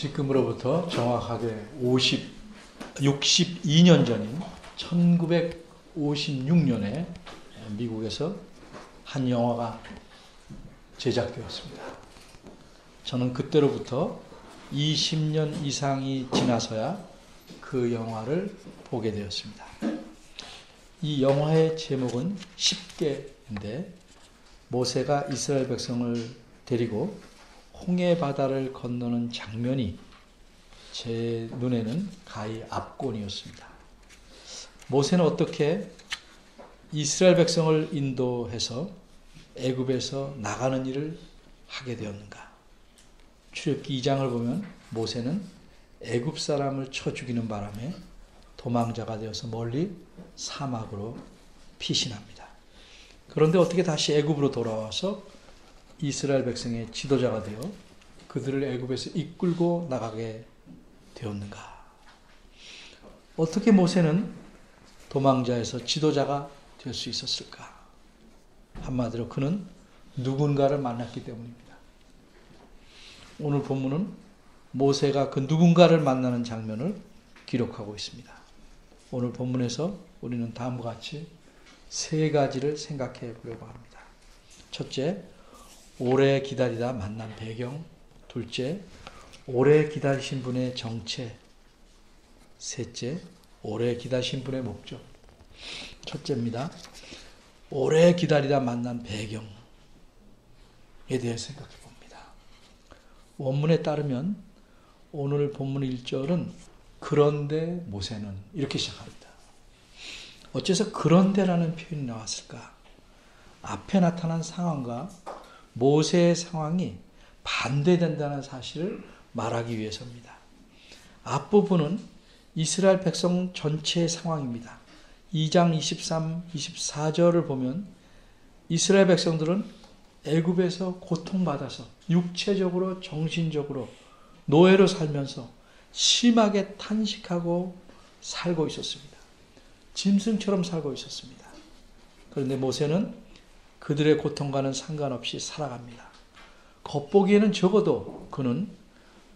지금으로부터 정확하게 62년 전인 1956년에 미국에서 한 영화가 제작되었습니다. 저는 그때로부터 20년 이상이 지나서야 그 영화를 보게 되었습니다. 이 영화의 제목은 10계인데 모세가 이스라엘 백성을 데리고 홍해 바다를 건너는 장면이 제 눈에는 가히 압권이었습니다. 모세는 어떻게 이스라엘 백성을 인도해서 애굽에서 나가는 일을 하게 되었는가? 출애굽기 2장을 보면 모세는 애굽 사람을 쳐 죽이는 바람에 도망자가 되어서 멀리 사막으로 피신합니다. 그런데 어떻게 다시 애굽으로 돌아와서 이스라엘 백성의 지도자가 되어 그들을 애굽에서 이끌고 나가게 되었는가? 어떻게 모세는 도망자에서 지도자가 될 수 있었을까? 한마디로 그는 누군가를 만났기 때문입니다. 오늘 본문은 모세가 그 누군가를 만나는 장면을 기록하고 있습니다. 오늘 본문에서 우리는 다음과 같이 세 가지를 생각해 보려고 합니다. 첫째, 오래 기다리다 만난 배경. 둘째, 오래 기다리신 분의 정체. 셋째, 오래 기다리신 분의 목적. 첫째입니다. 오래 기다리다 만난 배경에 대해 생각해 봅니다. 원문에 따르면 오늘 본문 1절은 그런데 모세는 이렇게 시작합니다. 어째서 그런데라는 표현이 나왔을까? 앞에 나타난 상황과 모세의 상황이 반대된다는 사실을 말하기 위해서입니다. 앞부분은 이스라엘 백성 전체의 상황입니다. 2장 23, 24절을 보면 이스라엘 백성들은 애굽에서 고통받아서 육체적으로 정신적으로 노예로 살면서 심하게 탄식하고 살고 있었습니다. 짐승처럼 살고 있었습니다. 그런데 모세는 그들의 고통과는 상관없이 살아갑니다. 겉보기에는 적어도 그는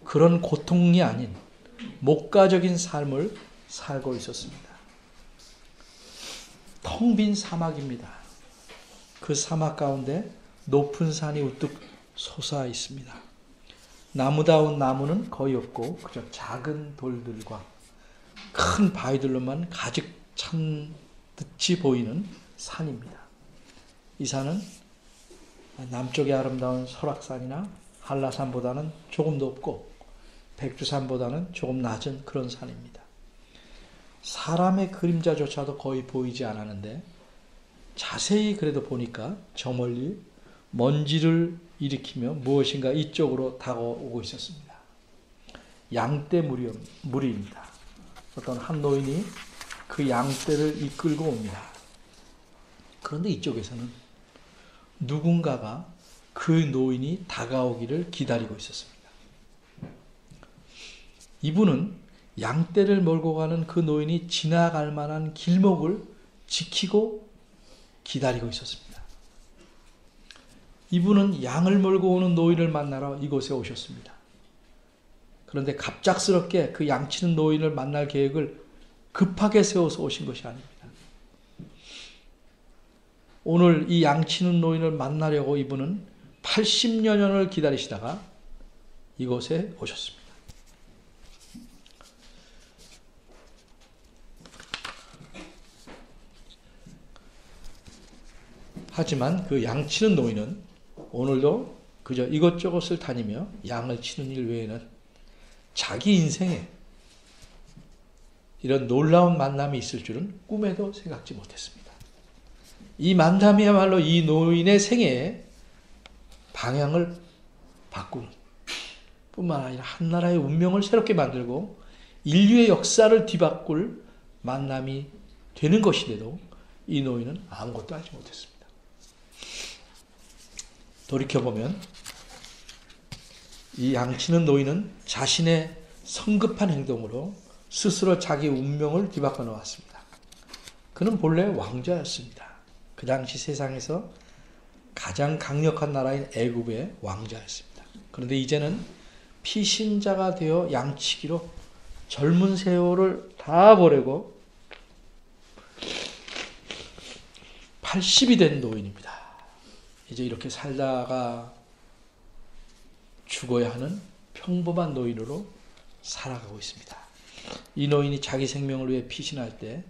그런 고통이 아닌 목가적인 삶을 살고 있었습니다. 텅 빈 사막입니다. 그 사막 가운데 높은 산이 우뚝 솟아 있습니다. 나무다운 나무는 거의 없고 그저 작은 돌들과 큰 바위들로만 가득 찬 듯이 보이는 산입니다. 이 산은 남쪽의 아름다운 설악산이나 한라산보다는 조금 높고 백두산보다는 조금 낮은 그런 산입니다. 사람의 그림자조차도 거의 보이지 않았는데 자세히 그래도 보니까 저 멀리 먼지를 일으키며 무엇인가 이쪽으로 다가오고 있었습니다. 양떼 무리입니다. 어떤 한 노인이 그 양떼를 이끌고 옵니다. 그런데 이쪽에서는 누군가가 그 노인이 다가오기를 기다리고 있었습니다. 이분은 양떼를 몰고 가는 그 노인이 지나갈 만한 길목을 지키고 기다리고 있었습니다. 이분은 양을 몰고 오는 노인을 만나러 이곳에 오셨습니다. 그런데 갑작스럽게 그 양치는 노인을 만날 계획을 급하게 세워서 오신 것이 아닙니다. 오늘 이 양치는 노인을 만나려고 이분은 80여 년을 기다리시다가 이곳에 오셨습니다. 하지만 그 양치는 노인은 오늘도 그저 이것저것을 다니며 양을 치는 일 외에는 자기 인생에 이런 놀라운 만남이 있을 줄은 꿈에도 생각지 못했습니다. 이 만남이야말로 이 노인의 생애에 방향을 바꾸는 뿐만 아니라 한 나라의 운명을 새롭게 만들고 인류의 역사를 뒤바꿀 만남이 되는 것인데도 이 노인은 아무것도 하지 못했습니다. 돌이켜보면 이 양치는 노인은 자신의 성급한 행동으로 스스로 자기 운명을 뒤바꿔 놓았습니다. 그는 본래 왕자였습니다. 그 당시 세상에서 가장 강력한 나라인 애굽의 왕자였습니다. 그런데 이제는 피신자가 되어 양치기로 젊은 세월을 다 보내고 80이 된 노인입니다. 이제 이렇게 살다가 죽어야 하는 평범한 노인으로 살아가고 있습니다. 이 노인이 자기 생명을 위해 피신할 때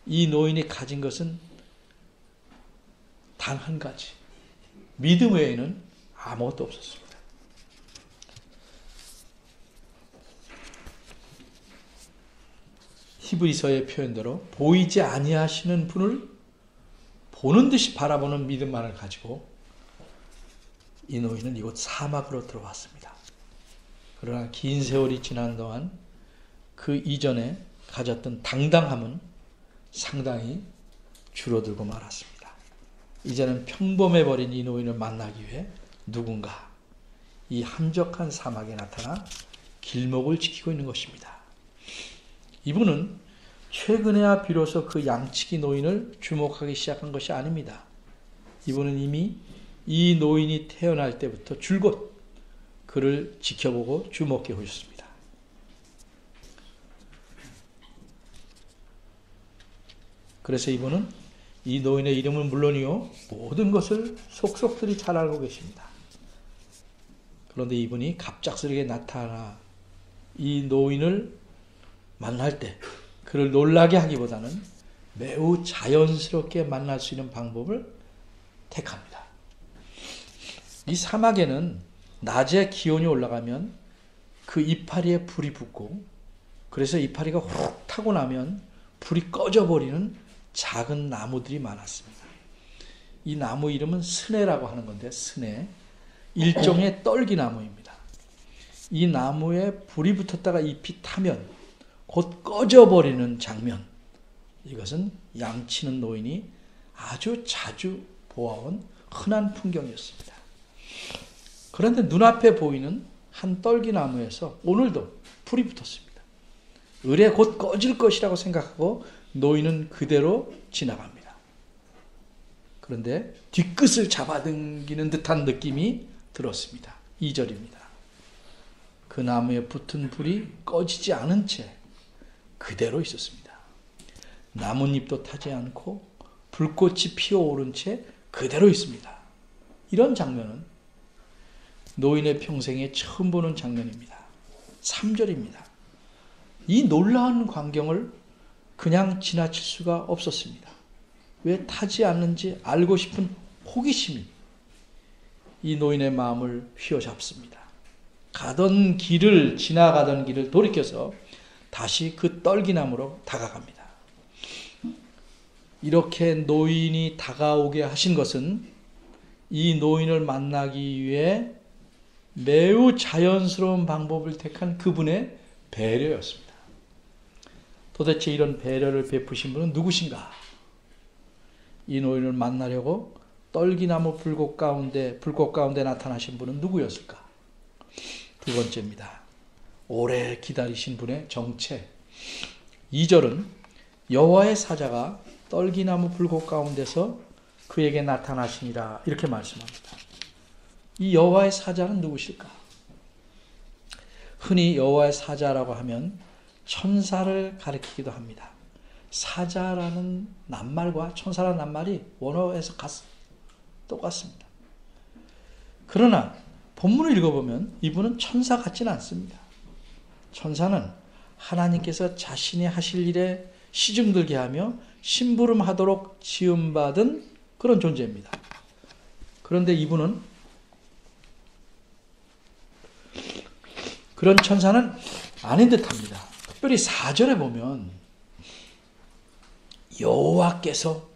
이 노인이 가진 것은 단 한 가지, 믿음 외에는 아무것도 없었습니다. 히브리서의 표현대로 보이지 아니하시는 분을 보는 듯이 바라보는 믿음만을 가지고 이 노인은 이곳 사막으로 들어왔습니다. 그러나 긴 세월이 지난 동안 그 이전에 가졌던 당당함은 상당히 줄어들고 말았습니다. 이제는 평범해버린 이 노인을 만나기 위해 누군가 이 함적한 사막에 나타나 길목을 지키고 있는 것입니다. 이분은 최근에야 비로소 그 양치기 노인을 주목하기 시작한 것이 아닙니다. 이분은 이미 이 노인이 태어날 때부터 줄곧 그를 지켜보고 주목해 오셨습니다. 그래서 이분은 이 노인의 이름은 물론이요 모든 것을 속속들이 잘 알고 계십니다. 그런데 이분이 갑작스럽게 나타나 이 노인을 만날 때 그를 놀라게 하기보다는 매우 자연스럽게 만날 수 있는 방법을 택합니다. 이 사막에는 낮에 기온이 올라가면 그 이파리에 불이 붙고 그래서 이파리가 훅 타고 나면 불이 꺼져버리는 작은 나무들이 많았습니다. 이 나무 이름은 스네라고 하는 건데 스네, 일종의 떨기나무입니다. 이 나무에 불이 붙었다가 잎이 타면 곧 꺼져버리는 장면, 이것은 양치는 노인이 아주 자주 보아온 흔한 풍경이었습니다. 그런데 눈앞에 보이는 한 떨기나무에서 오늘도 불이 붙었습니다. 을에 곧 꺼질 것이라고 생각하고 노인은 그대로 지나갑니다. 그런데 뒤끝을 잡아당기는 듯한 느낌이 들었습니다. 2절입니다. 그 나무에 붙은 불이 꺼지지 않은 채 그대로 있었습니다. 나뭇잎도 타지 않고 불꽃이 피어오른 채 그대로 있습니다. 이런 장면은 노인의 평생에 처음 보는 장면입니다. 3절입니다. 이 놀라운 광경을 그냥 지나칠 수가 없었습니다. 왜 타지 않는지 알고 싶은 호기심이 이 노인의 마음을 휘어잡습니다. 지나가던 길을 돌이켜서 다시 그 떨기나무로 다가갑니다. 이렇게 노인이 다가오게 하신 것은 이 노인을 만나기 위해 매우 자연스러운 방법을 택한 그분의 배려였습니다. 도대체 이런 배려를 베푸신 분은 누구신가? 이 노인을 만나려고 떨기나무 불꽃 가운데 나타나신 분은 누구였을까? 두 번째입니다. 오래 기다리신 분의 정체. 2절은 여호와의 사자가 떨기나무 불꽃 가운데서 그에게 나타나시니라 이렇게 말씀합니다. 이 여호와의 사자는 누구실까? 흔히 여호와의 사자라고 하면 천사를 가리키기도 합니다. 사자라는 낱말과 천사라는 낱말이 원어에서 똑같습니다. 그러나 본문을 읽어보면 이분은 천사 같지는 않습니다. 천사는 하나님께서 자신이 하실 일에 시중들게 하며 심부름하도록 지음받은 그런 존재입니다. 그런데 이분은 그런 천사는 아닌 듯합니다. 특별히 4절에 보면 여호와께서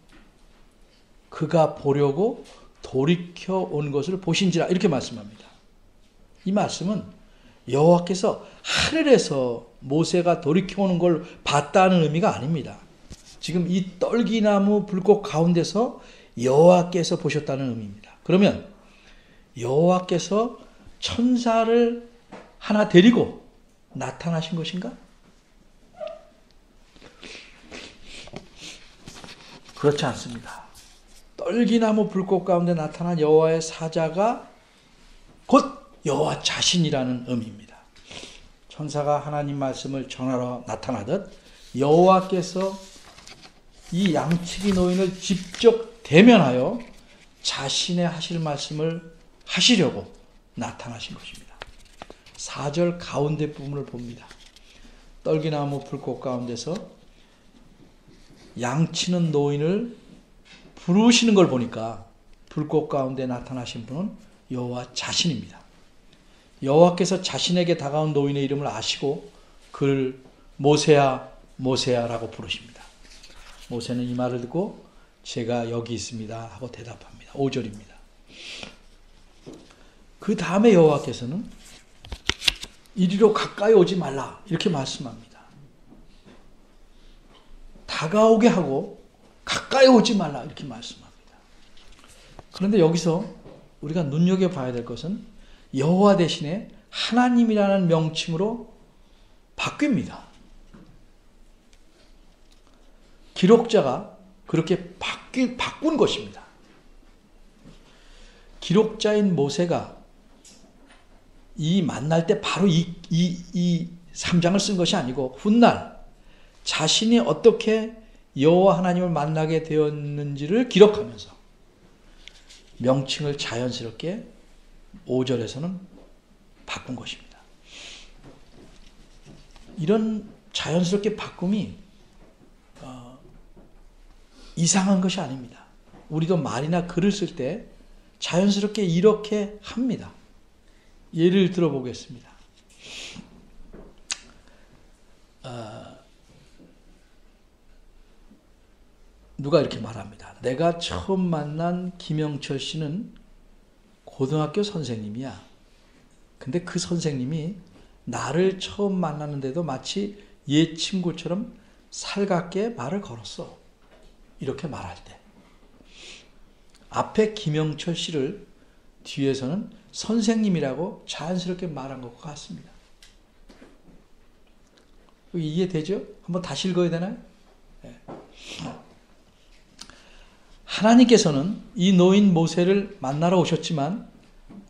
그가 보려고 돌이켜 온 것을 보신지라 이렇게 말씀합니다. 이 말씀은 여호와께서 하늘에서 모세가 돌이켜 오는 걸 봤다는 의미가 아닙니다. 지금 이 떨기나무 불꽃 가운데서 여호와께서 보셨다는 의미입니다. 그러면 여호와께서 천사를 하나 데리고 나타나신 것인가? 그렇지 않습니다. 떨기나무 불꽃 가운데 나타난 여호와의 사자가 곧 여호와 자신이라는 의미입니다. 천사가 하나님 말씀을 전하러 나타나듯 여호와께서 이 양치기 노인을 직접 대면하여 자신의 하실 말씀을 하시려고 나타나신 것입니다. 4절 가운데 부분을 봅니다. 떨기나무 불꽃 가운데서 양치는 노인을 부르시는 걸 보니까 불꽃 가운데 나타나신 분은 여호와 자신입니다. 여호와께서 자신에게 다가온 노인의 이름을 아시고 그를 모세야 모세야라고 부르십니다. 모세는 이 말을 듣고 제가 여기 있습니다 하고 대답합니다. 5절입니다. 그 다음에 여호와께서는 이리로 가까이 오지 말라 이렇게 말씀합니다. 다가오게 하고 가까이 오지 말라 이렇게 말씀합니다. 그런데 여기서 우리가 눈여겨봐야 될 것은 여호와 대신에 하나님이라는 명칭으로 바뀝니다. 기록자가 그렇게 바꾼 것입니다. 기록자인 모세가 이 만날 때 바로 이 3장을 쓴 것이 아니고 훗날 자신이 어떻게 여호와 하나님을 만나게 되었는지를 기록하면서 명칭을 자연스럽게 5절에서는 바꾼 것입니다. 이런 자연스럽게 바꿈이 이상한 것이 아닙니다. 우리도 말이나 글을 쓸 때 자연스럽게 이렇게 합니다. 예를 들어보겠습니다. 누가 이렇게 말합니다. 내가 처음 만난 김영철 씨는 고등학교 선생님이야. 근데 그 선생님이 나를 처음 만났는데도 마치 옛 친구처럼 살갑게 말을 걸었어. 이렇게 말할 때 앞에 김영철 씨를 뒤에서는 선생님이라고 자연스럽게 말한 것과 같습니다. 이해되죠? 한번 다시 읽어야 되나요? 네. 하나님께서는 이 노인 모세를 만나러 오셨지만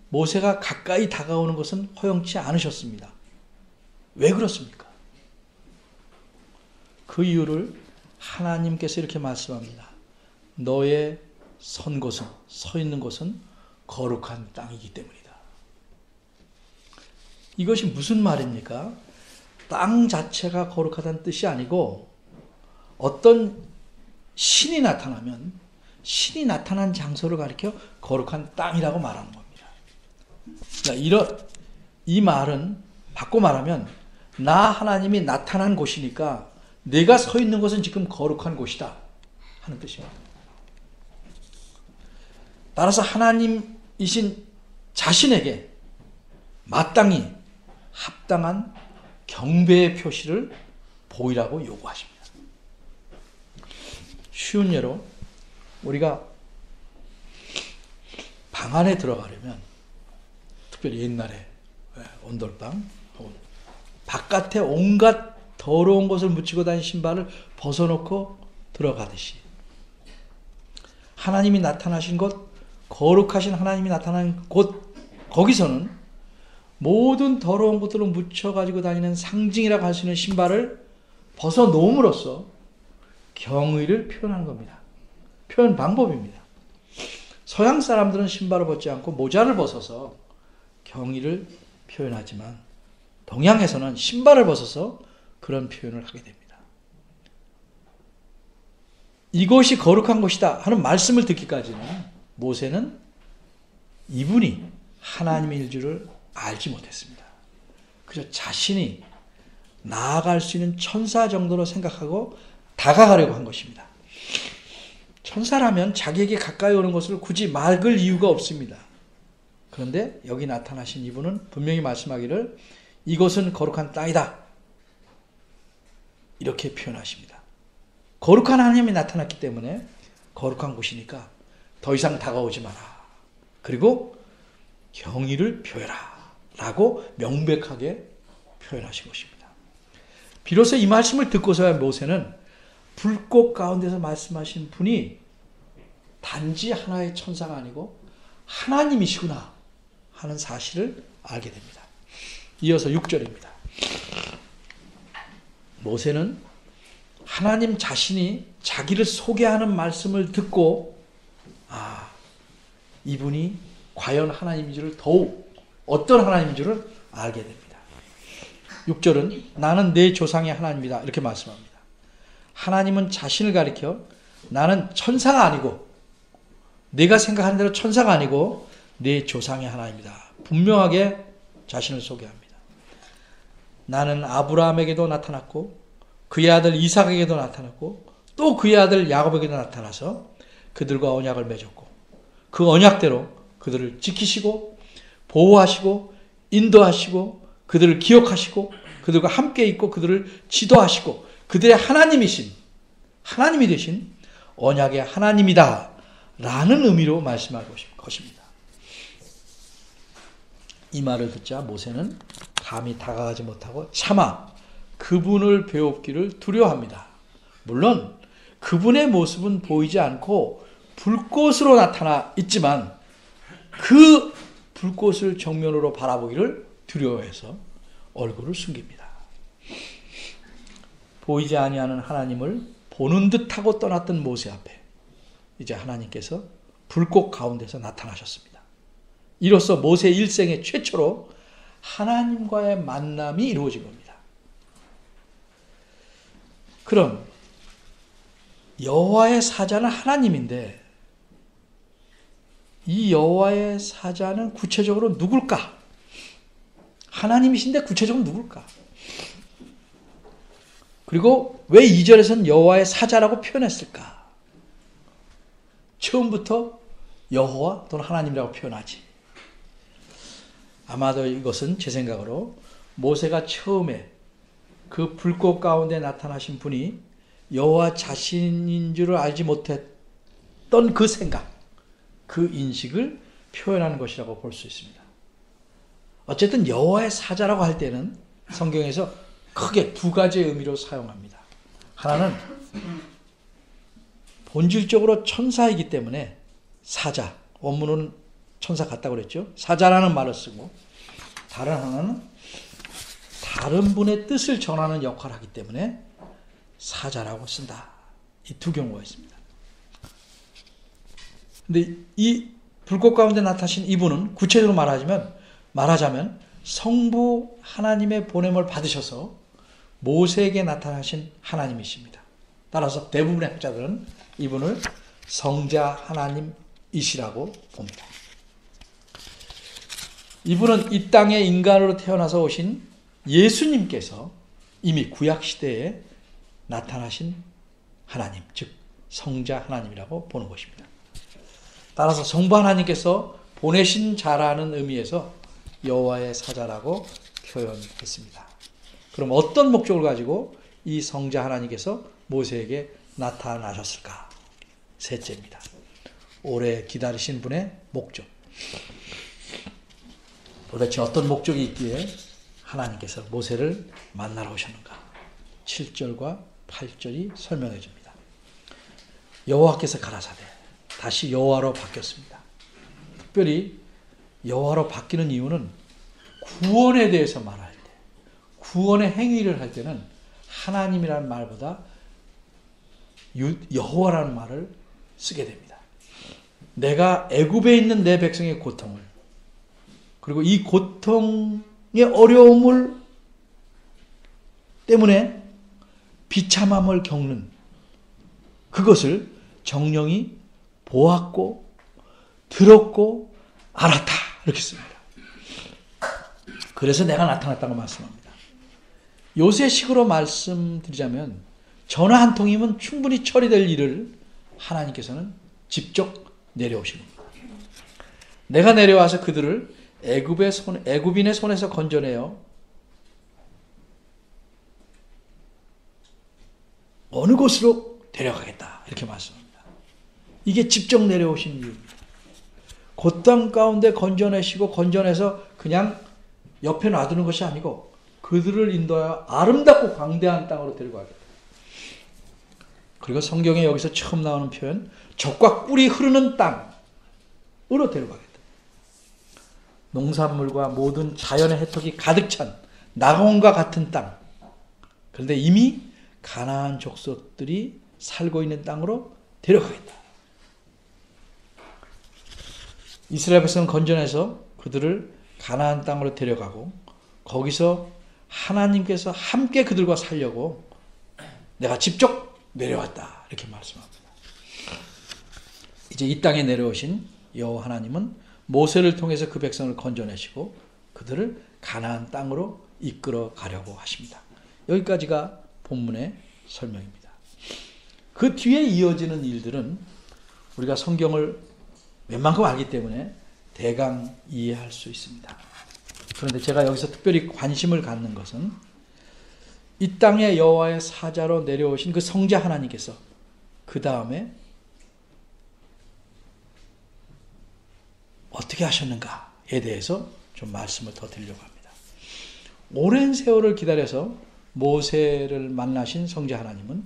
모세가 가까이 다가오는 것은 허용치 않으셨습니다. 왜 그렇습니까? 그 이유를 하나님께서 이렇게 말씀합니다. 너의 선 곳은, 서 있는 곳은 거룩한 땅이기 때문이다. 이것이 무슨 말입니까? 땅 자체가 거룩하다는 뜻이 아니고 어떤 신이 나타나면 신이 나타난 장소를 가리켜 거룩한 땅이라고 말하는 겁니다. 그러니까 이 말은 바꿔 말하면 나 하나님이 나타난 곳이니까 내가 서 있는 곳은 지금 거룩한 곳이다 하는 뜻입니다. 따라서 하나님이신 자신에게 마땅히 합당한 경배의 표시를 보이라고 요구하십니다. 쉬운 예로 우리가 방 안에 들어가려면 특별히 옛날에 온돌방 바깥에 온갖 더러운 것을 묻히고 다닌 신발을 벗어놓고 들어가듯이 하나님이 나타나신 곳, 거룩하신 하나님이 나타난 곳, 거기서는 모든 더러운 것들을 묻혀가지고 다니는 상징이라고 할 수 있는 신발을 벗어놓음으로써 경의를 표현하는 겁니다. 표현 방법입니다. 서양 사람들은 신발을 벗지 않고 모자를 벗어서 경의를 표현하지만 동양에서는 신발을 벗어서 그런 표현을 하게 됩니다. 이것이 거룩한 곳이다 하는 말씀을 듣기까지는 모세는 이분이 하나님일 줄을 알지 못했습니다. 그저 자신이 나아갈 수 있는 천사 정도로 생각하고 다가가려고 한 것입니다. 천사라면 자기에게 가까이 오는 것을 굳이 막을 이유가 없습니다. 그런데 여기 나타나신 이분은 분명히 말씀하기를 이것은 거룩한 땅이다 이렇게 표현하십니다. 거룩한 하나님이 나타났기 때문에 거룩한 곳이니까 더 이상 다가오지 마라. 그리고 경의를 표해라 라고 명백하게 표현하신 것입니다. 비로소 이 말씀을 듣고서야 모세는 불꽃 가운데서 말씀하신 분이 단지 하나의 천사가 아니고 하나님이시구나 하는 사실을 알게 됩니다. 이어서 6절입니다. 모세는 하나님 자신이 자기를 소개하는 말씀을 듣고 이분이 과연 하나님인 줄을 더욱 어떤 하나님인 줄을 알게 됩니다. 6절은 나는 내 조상의 하나님이다 이렇게 말씀합니다. 하나님은 자신을 가리켜 나는 천사가 아니고 내가 생각하는 대로 천사가 아니고 내 조상의 하나님이다. 분명하게 자신을 소개합니다. 나는 아브라함에게도 나타났고 그의 아들 이삭에게도 나타났고 또 그의 아들 야곱에게도 나타나서 그들과 언약을 맺었고 그 언약대로 그들을 지키시고 보호하시고 인도하시고 그들을 기억하시고 그들과 함께 있고 그들을 지도하시고 그들의 하나님이 되신 언약의 하나님이다 라는 의미로 말씀할 것입니다. 이 말을 듣자 모세는 감히 다가가지 못하고 차마 그분을 배웁기를 두려워합니다. 물론 그분의 모습은 보이지 않고 불꽃으로 나타나 있지만 그 불꽃을 정면으로 바라보기를 두려워해서 얼굴을 숨깁니다. 보이지 아니하는 하나님을 보는 듯하고 떠났던 모세 앞에 이제 하나님께서 불꽃 가운데서 나타나셨습니다. 이로써 모세 일생의 최초로 하나님과의 만남이 이루어진 겁니다. 그럼 여호와의 사자는 하나님인데 이 여호와의 사자는 구체적으로 누굴까? 하나님이신데 구체적으로 누굴까? 그리고 왜 2절에서는 여호와의 사자라고 표현했을까? 처음부터 여호와 또는 하나님이라고 표현하지. 아마도 이것은 제 생각으로 모세가 처음에 그 불꽃 가운데 나타나신 분이 여호와 자신인 줄을 알지 못했던 그 생각, 그 인식을 표현하는 것이라고 볼 수 있습니다. 어쨌든 여호와의 사자라고 할 때는 성경에서 크게 두 가지의 의미로 사용합니다. 하나는 본질적으로 천사이기 때문에 사자, 원문은 천사 같다고 그랬죠. 사자라는 말을 쓰고 다른 하나는 다른 분의 뜻을 전하는 역할을 하기 때문에 사자라고 쓴다. 이 두 경우가 있습니다. 근데 이 불꽃 가운데 나타나신 이분은 구체적으로 말하자면 성부 하나님의 보냄을 받으셔서 모세에게 나타나신 하나님이십니다. 따라서 대부분의 학자들은 이분을 성자 하나님이시라고 봅니다. 이분은 이 땅에 인간으로 태어나서 오신 예수님께서 이미 구약시대에 나타나신 하나님, 즉 성자 하나님이라고 보는 것입니다. 따라서 성부 하나님께서 보내신 자라는 의미에서 여호와의 사자라고 표현했습니다. 그럼 어떤 목적을 가지고 이 성자 하나님께서 모세에게 나타나셨을까? 셋째입니다. 오래 기다리신 분의 목적. 도대체 어떤 목적이 있기에 하나님께서 모세를 만나러 오셨는가? 7절과 8절이 설명해 줍니다. 여호와께서 가라사대 다시 여호와로 바뀌었습니다. 특별히 여호와로 바뀌는 이유는 구원에 대해서 말할 때, 구원의 행위를 할 때는 하나님이라는 말보다 여호와라는 말을 쓰게 됩니다. 내가 애굽에 있는 내 백성의 고통을, 그리고 이 고통의 어려움을 때문에 비참함을 겪는 그것을 정령이 보았고 들었고 알았다 이렇게 씁니다. 그래서 내가 나타났다고 말씀합니다. 요새식으로 말씀드리자면 전화 한 통이면 충분히 처리될 일을 하나님께서는 직접 내려오신 겁니다. 내가 내려와서 그들을 애굽인의 손에서 건져내어 어느 곳으로 데려가겠다 이렇게 말씀합니다. 이게 직접 내려오신 이유입니다. 고통 가운데 건져내서 그냥 옆에 놔두는 것이 아니고 그들을 인도하여 아름답고 광대한 땅으로 데려가겠다. 그리고 성경에 여기서 처음 나오는 표현, 젖과 꿀이 흐르는 땅으로 데려가겠다. 농산물과 모든 자연의 혜택이 가득 찬 낙원과 같은 땅. 그런데 이미 가나안 족속들이 살고 있는 땅으로 데려가겠다. 이스라엘 백성은 건져내서 그들을 가나안 땅으로 데려가고 거기서 하나님께서 함께 그들과 살려고 내가 직접 내려왔다. 이렇게 말씀합니다. 이제 이 땅에 내려오신 여호와 하나님은 모세를 통해서 그 백성을 건져내시고 그들을 가나안 땅으로 이끌어 가려고 하십니다. 여기까지가 본문의 설명입니다. 그 뒤에 이어지는 일들은 우리가 성경을 웬만큼 알기 때문에 대강 이해할 수 있습니다. 그런데 제가 여기서 특별히 관심을 갖는 것은 이 땅에 여호와의 사자로 내려오신 그 성자 하나님께서 그 다음에 어떻게 하셨는가에 대해서 좀 말씀을 더 드리려고 합니다. 오랜 세월을 기다려서 모세를 만나신 성자 하나님은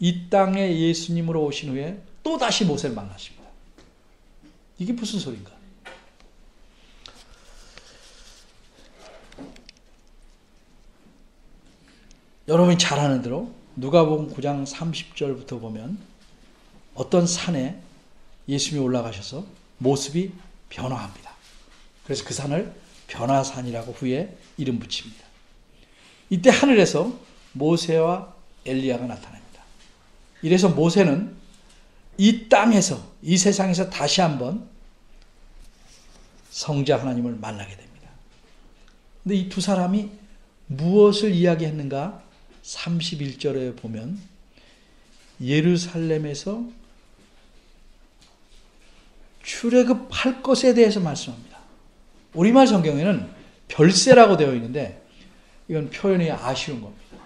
이 땅에 예수님으로 오신 후에 또다시 모세를 만나십니다. 이게 무슨 소린가? 여러분이 잘 아는 대로 누가복음 9장 30절부터 보면 어떤 산에 예수님이 올라가셔서 모습이 변화합니다. 그래서 그 산을 변화산이라고 후에 이름 붙입니다. 이때 하늘에서 모세와 엘리야가 나타납니다. 이래서 모세는 이 땅에서, 이 세상에서 다시 한번 성자 하나님을 만나게 됩니다. 근데 이 두 사람이 무엇을 이야기했는가? 31절에 보면 예루살렘에서 출애굽할 것에 대해서 말씀합니다. 우리말 성경에는 별세라고 되어 있는데 이건 표현이 아쉬운 겁니다.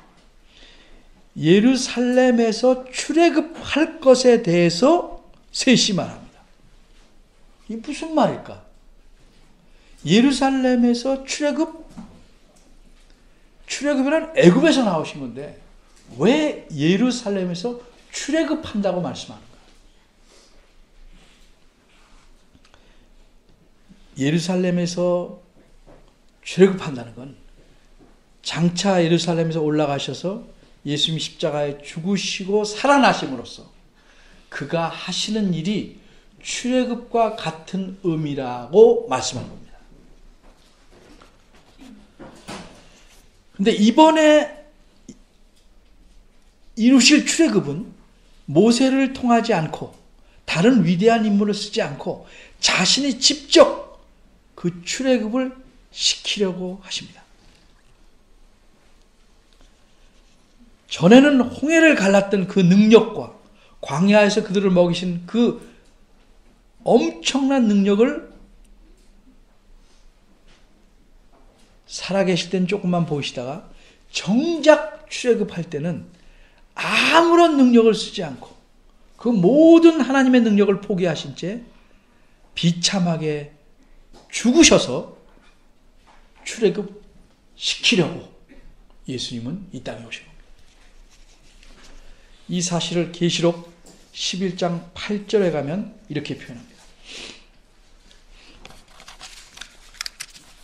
예루살렘에서 출애굽할 것에 대해서 셋이 말합니다. 이게 무슨 말일까? 예루살렘에서 출애굽이란 애굽에서 나오신 건데 왜 예루살렘에서 출애굽한다고 말씀하는가? 예루살렘에서 출애굽한다는 건 장차 예루살렘에서 올라가셔서 예수님 십자가에 죽으시고 살아나심으로써 그가 하시는 일이 출애굽과 같은 의미라고 말씀한 겁니다. 근데 이번에 이루실 출애굽은 모세를 통하지 않고 다른 위대한 인물을 쓰지 않고 자신이 직접 그 출애굽을 시키려고 하십니다. 전에는 홍해를 갈랐던 그 능력과 광야에서 그들을 먹이신 그 엄청난 능력을 살아계실 때는 조금만 보이시다가 정작 출애굽할 때는 아무런 능력을 쓰지 않고 그 모든 하나님의 능력을 포기하신 채 비참하게 죽으셔서 출애굽 시키려고 예수님은 이 땅에 오신 겁니다. 이 사실을 계시록 11장 8절에 가면 이렇게 표현합니다.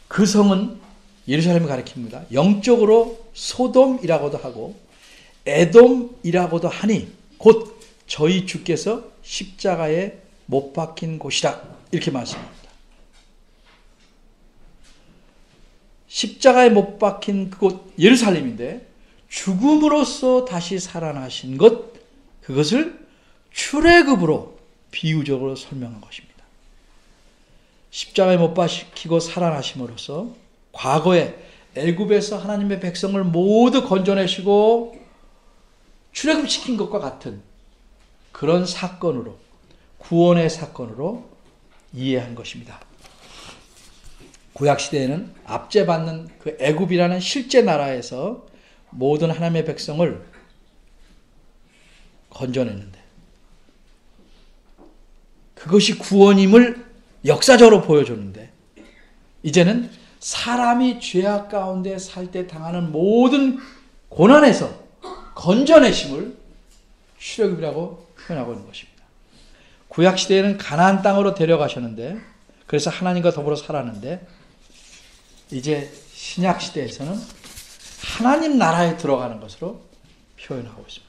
그 성은 예루살렘을 가리킵니다. 영적으로 소돔이라고도 하고 에돔이라고도 하니 곧 저희 주께서 십자가에 못 박힌 곳이라 이렇게 말씀합니다. 십자가에 못 박힌 그곳 예루살렘인데 죽음으로써 다시 살아나신 것 그것을 출애굽으로 비유적으로 설명한 것입니다. 십자가에 못 박히고 살아나심으로써 과거에 애굽에서 하나님의 백성을 모두 건져내시고 출애굽시킨 것과 같은 그런 사건으로 구원의 사건으로 이해한 것입니다. 구약시대에는 압제받는 그 애굽이라는 실제 나라에서 모든 하나님의 백성을 건져냈는데 그것이 구원임을 역사적으로 보여줬는데 이제는 사람이 죄악 가운데 살 때 당하는 모든 고난에서 건져내심을 출애굽이라고 표현하고 있는 것입니다. 구약시대에는 가나안 땅으로 데려가셨는데 그래서 하나님과 더불어 살았는데 이제 신약시대에서는 하나님 나라에 들어가는 것으로 표현하고 있습니다.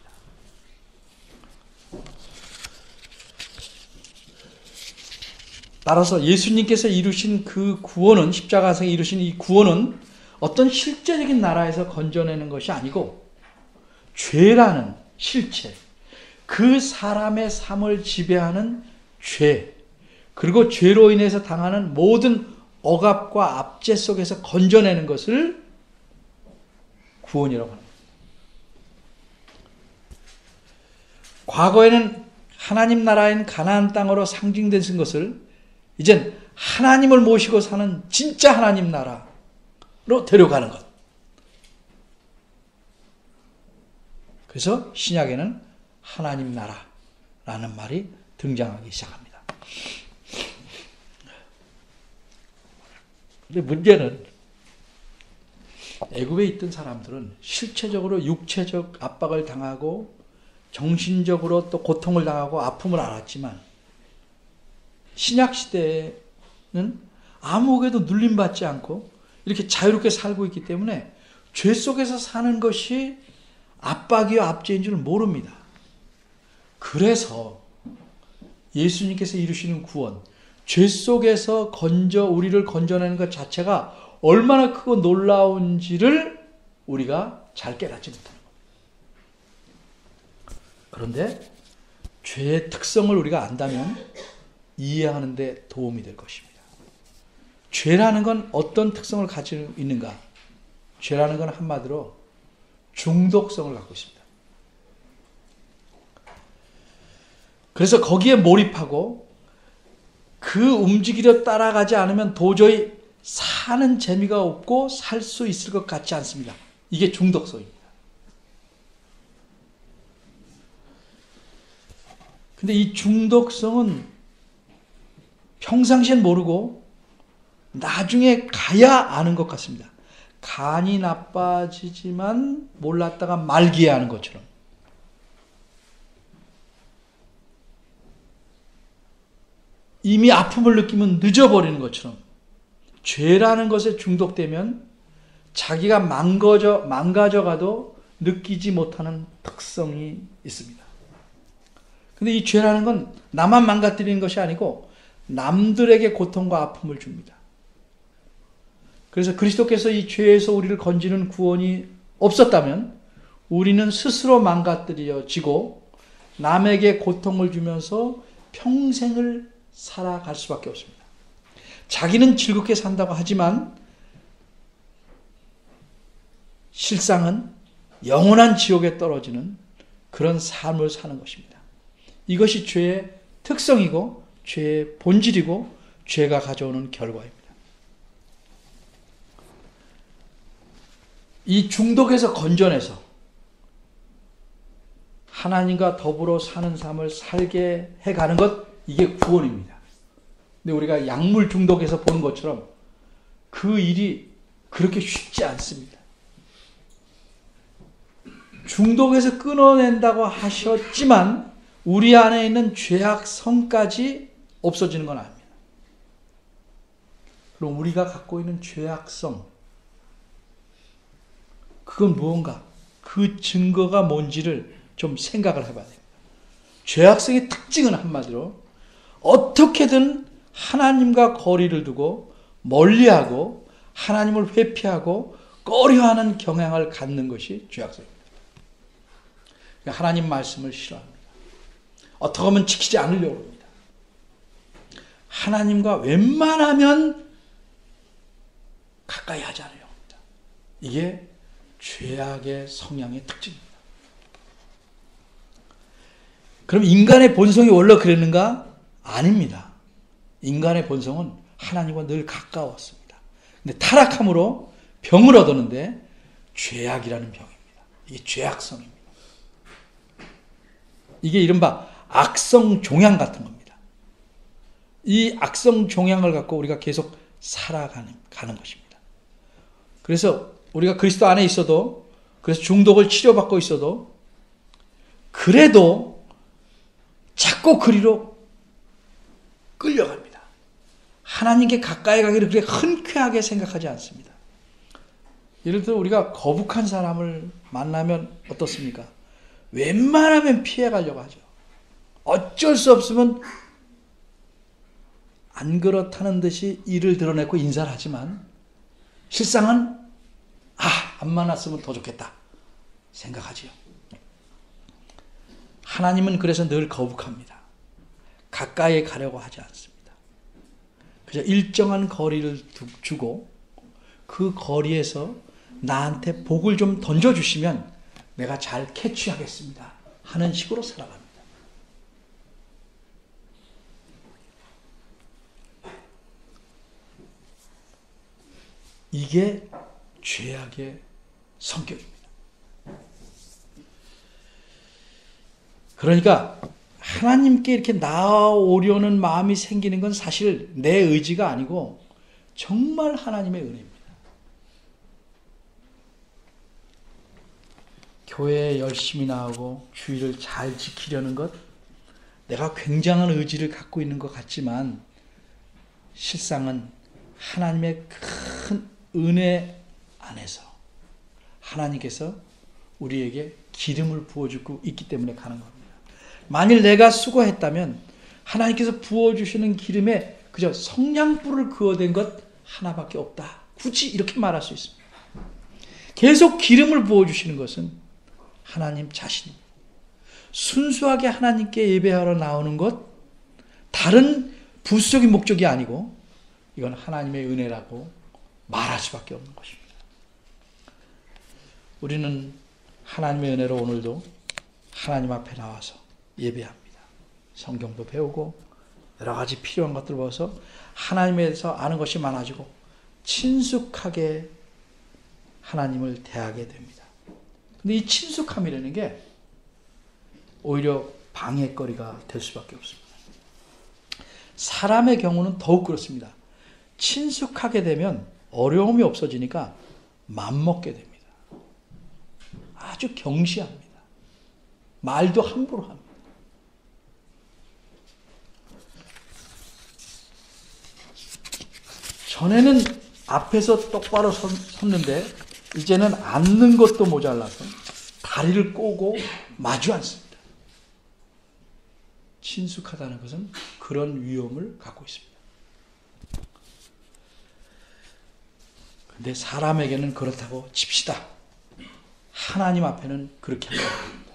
따라서 예수님께서 이루신 그 구원은, 십자가에서 이루신 이 구원은 어떤 실제적인 나라에서 건져내는 것이 아니고 죄라는 실체, 그 사람의 삶을 지배하는 죄, 그리고 죄로 인해서 당하는 모든 억압과 압제 속에서 건져내는 것을 구원이라고 합니다. 과거에는 하나님 나라인 가나안 땅으로 상징된 것을 이젠 하나님을 모시고 사는 진짜 하나님 나라로 데려가는 것. 그래서 신약에는 하나님 나라라는 말이 등장하기 시작합니다. 근데 문제는 애굽에 있던 사람들은 실체적으로 육체적 압박을 당하고 정신적으로 또 고통을 당하고 아픔을 알았지만 신약 시대에는 아무에게도 눌림받지 않고 이렇게 자유롭게 살고 있기 때문에 죄 속에서 사는 것이 압박이요 압제인 줄 모릅니다. 그래서 예수님께서 이루시는 구원, 죄 속에서 우리를 건져내는 것 자체가 얼마나 크고 놀라운지를 우리가 잘 깨닫지 못하는 겁니다. 그런데 죄의 특성을 우리가 안다면 이해하는 데 도움이 될 것입니다. 죄라는 건 어떤 특성을 가지고 있는가? 죄라는 건 한마디로 중독성을 갖고 있습니다. 그래서 거기에 몰입하고 그 움직이려 따라가지 않으면 도저히 사는 재미가 없고 살 수 있을 것 같지 않습니다. 이게 중독성입니다. 근데 이 중독성은 평상시엔 모르고 나중에 가야 아는 것 같습니다. 간이 나빠지지만 몰랐다가 말기에 하는 것처럼. 이미 아픔을 느끼면 늦어버리는 것처럼 죄라는 것에 중독되면 자기가 망가져가도 느끼지 못하는 특성이 있습니다. 근데 이 죄라는 건 나만 망가뜨리는 것이 아니고 남들에게 고통과 아픔을 줍니다. 그래서 그리스도께서 이 죄에서 우리를 건지는 구원이 없었다면 우리는 스스로 망가뜨려지고 남에게 고통을 주면서 평생을 살아갈 수밖에 없습니다. 자기는 즐겁게 산다고 하지만 실상은 영원한 지옥에 떨어지는 그런 삶을 사는 것입니다. 이것이 죄의 특성이고 죄의 본질이고 죄가 가져오는 결과입니다. 이 중독에서 건져내서 하나님과 더불어 사는 삶을 살게 해가는 것, 이게 구원입니다. 근데 우리가 약물 중독에서 보는 것처럼 그 일이 그렇게 쉽지 않습니다. 중독에서 끊어낸다고 하셨지만 우리 안에 있는 죄악성까지 없어지는 건 아닙니다. 그럼 우리가 갖고 있는 죄악성, 그건 무언가, 그 증거가 뭔지를 좀 생각을 해봐야 됩니다. 죄악성의 특징은 한마디로 어떻게든 하나님과 거리를 두고 멀리하고 하나님을 회피하고 꺼려하는 경향을 갖는 것이 죄악성입니다. 하나님 말씀을 싫어합니다. 어떻게 하면 지키지 않으려고 합니다. 하나님과 웬만하면 가까이 하지 않으려고 합니다. 이게 죄악의 성향의 특징입니다. 그럼 인간의 본성이 원래 그랬는가? 아닙니다. 인간의 본성은 하나님과 늘 가까웠습니다. 근데 타락함으로 병을 얻었는데 죄악이라는 병입니다. 이게 죄악성입니다. 이게 이른바 악성 종양 같은 겁니다. 이 악성 종양을 갖고 우리가 계속 살아가는 것입니다. 그래서 우리가 그리스도 안에 있어도, 그래서 중독을 치료받고 있어도 그래도 자꾸 그리로 끌려갑니다. 하나님께 가까이 가기를 그렇게 흔쾌하게 생각하지 않습니다. 예를 들어 우리가 거북한 사람을 만나면 어떻습니까? 웬만하면 피해 가려고 하죠. 어쩔 수 없으면 안 그렇다는 듯이 이를 드러내고 인사를 하지만 실상은 안 만났으면 더 좋겠다 생각하지요. 하나님은 그래서 늘 거북합니다. 가까이 가려고 하지 않습니다. 그저 일정한 거리를 주고 그 거리에서 나한테 복을 좀 던져주시면 내가 잘 캐치하겠습니다 하는 식으로 살아갑니다. 이게 죄악의 성격입니다. 그러니까 하나님께 이렇게 나아오려는 마음이 생기는 건 사실 내 의지가 아니고 정말 하나님의 은혜입니다. 교회에 열심히 나오고 주의를 잘 지키려는 것, 내가 굉장한 의지를 갖고 있는 것 같지만 실상은 하나님의 큰 은혜 안에서 하나님께서 우리에게 기름을 부어주고 있기 때문에 가는 겁니다. 만일 내가 수고했다면 하나님께서 부어주시는 기름에 그저 성냥불을 그어댄 것 하나밖에 없다. 굳이 이렇게 말할 수 있습니다. 계속 기름을 부어주시는 것은 하나님 자신입니다. 순수하게 하나님께 예배하러 나오는 것, 다른 부수적인 목적이 아니고 이건 하나님의 은혜라고 말할 수밖에 없는 것입니다. 우리는 하나님의 은혜로 오늘도 하나님 앞에 나와서 예배합니다. 성경도 배우고 여러 가지 필요한 것들 보아서 하나님에 대해서 아는 것이 많아지고 친숙하게 하나님을 대하게 됩니다. 근데 이 친숙함이라는 게 오히려 방해거리가 될 수밖에 없습니다. 사람의 경우는 더욱 그렇습니다. 친숙하게 되면 어려움이 없어지니까 맘먹게 됩니다. 아주 경시합니다. 말도 함부로 합니다. 전에는 앞에서 똑바로 섰는데 이제는 앉는 것도 모자라서 다리를 꼬고 마주 앉습니다. 친숙하다는 것은 그런 위험을 갖고 있습니다. 근데 사람에게는 그렇다고 칩시다. 하나님 앞에는 그렇게 하면 안 됩니다.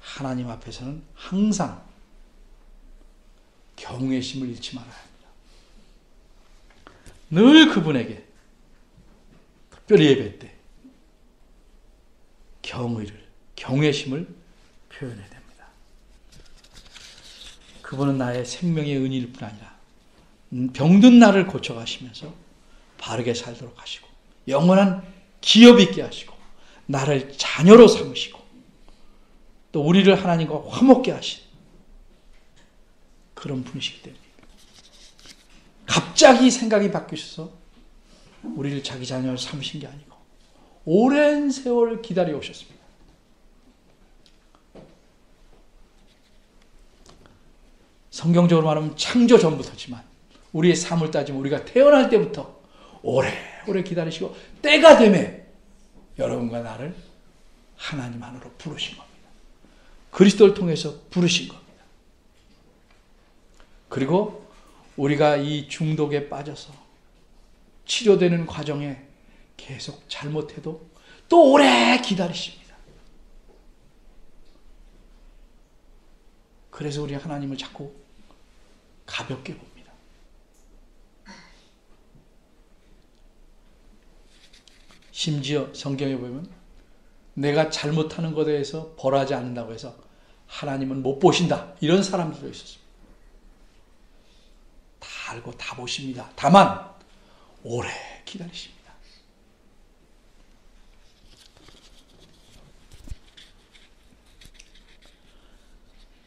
하나님 앞에서는 항상 경외심을 잃지 말아야 합니다. 늘 그분에게 특별히 예배 때 경외심을 표현해야 됩니다. 그분은 나의 생명의 은혜일 뿐 아니라 병든 나를 고쳐가시면서 바르게 살도록 하시고 영원한 기업 있게 하시고 나를 자녀로 삼으시고 또 우리를 하나님과 화목게 하신 그런 분이시기 때문에 갑자기 생각이 바뀌셔서 우리를 자기 자녀로 삼으신 게 아니고 오랜 세월 기다려 오셨습니다. 성경적으로 말하면 창조 전부터지만 우리의 삶을 따지면 우리가 태어날 때부터 오래오래 기다리시고 때가 되면 여러분과 나를 하나님 안으로 부르신 겁니다. 그리스도를 통해서 부르신 겁니다. 그리고 우리가 이 중독에 빠져서 치료되는 과정에 계속 잘못해도 또 오래 기다리십니다. 그래서 우리 하나님을 자꾸 가볍게 봅니다. 심지어 성경에 보면 내가 잘못하는 것에 대해서 벌하지 않는다고 해서 하나님은 못 보신다. 이런 사람들도 있었습니다. 다 알고 다 보십니다. 다만 오래 기다리십니다.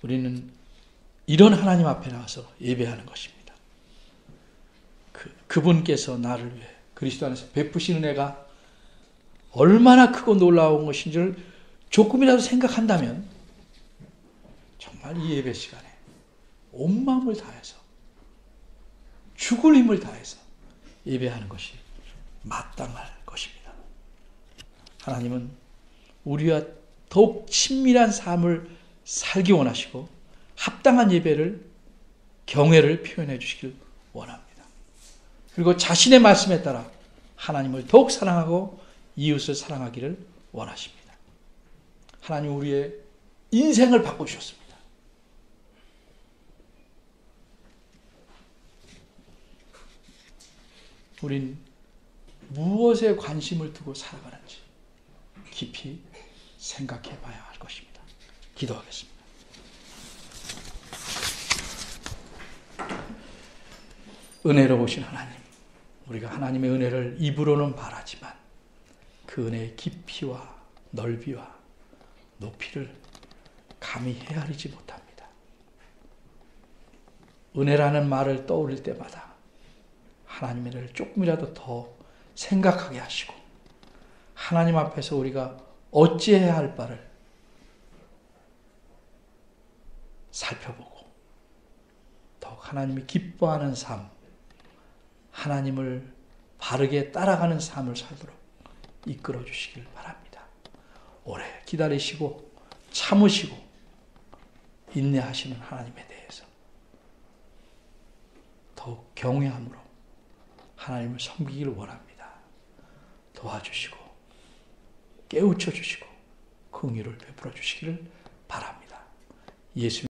우리는 이런 하나님 앞에 나와서 예배하는 것입니다. 그분께서 나를 위해 그리스도 안에서 베푸시는 은혜가 얼마나 크고 놀라운 것인지를 조금이라도 생각한다면 정말 이 예배 시간에 온 마음을 다해서 죽을 힘을 다해서 예배하는 것이 마땅할 것입니다. 하나님은 우리와 더욱 친밀한 삶을 살기 원하시고 합당한 예배를, 경외를 표현해 주시길 원합니다. 그리고 자신의 말씀에 따라 하나님을 더욱 사랑하고 이웃을 사랑하기를 원하십니다. 하나님 우리의 인생을 바꾸셨습니다. 우린 무엇에 관심을 두고 살아가는지 깊이 생각해 봐야 할 것입니다. 기도하겠습니다. 은혜로우신 하나님, 우리가 하나님의 은혜를 입으로는 말하지만 그 은혜의 깊이와 넓이와 높이를 감히 헤아리지 못합니다. 은혜라는 말을 떠올릴 때마다 하나님의 은혜를 조금이라도 더 생각하게 하시고 하나님 앞에서 우리가 어찌해야 할 바를 살펴보고 더욱 하나님이 기뻐하는 삶, 하나님을 바르게 따라가는 삶을 살도록 이끌어 주시길 바랍니다. 오래 기다리시고 참으시고 인내하시는 하나님에 대해서 더욱 경외함으로 하나님을 섬기기를 원합니다. 도와주시고 깨우쳐 주시고 긍휼을 베풀어 주시기를 바랍니다. 예수님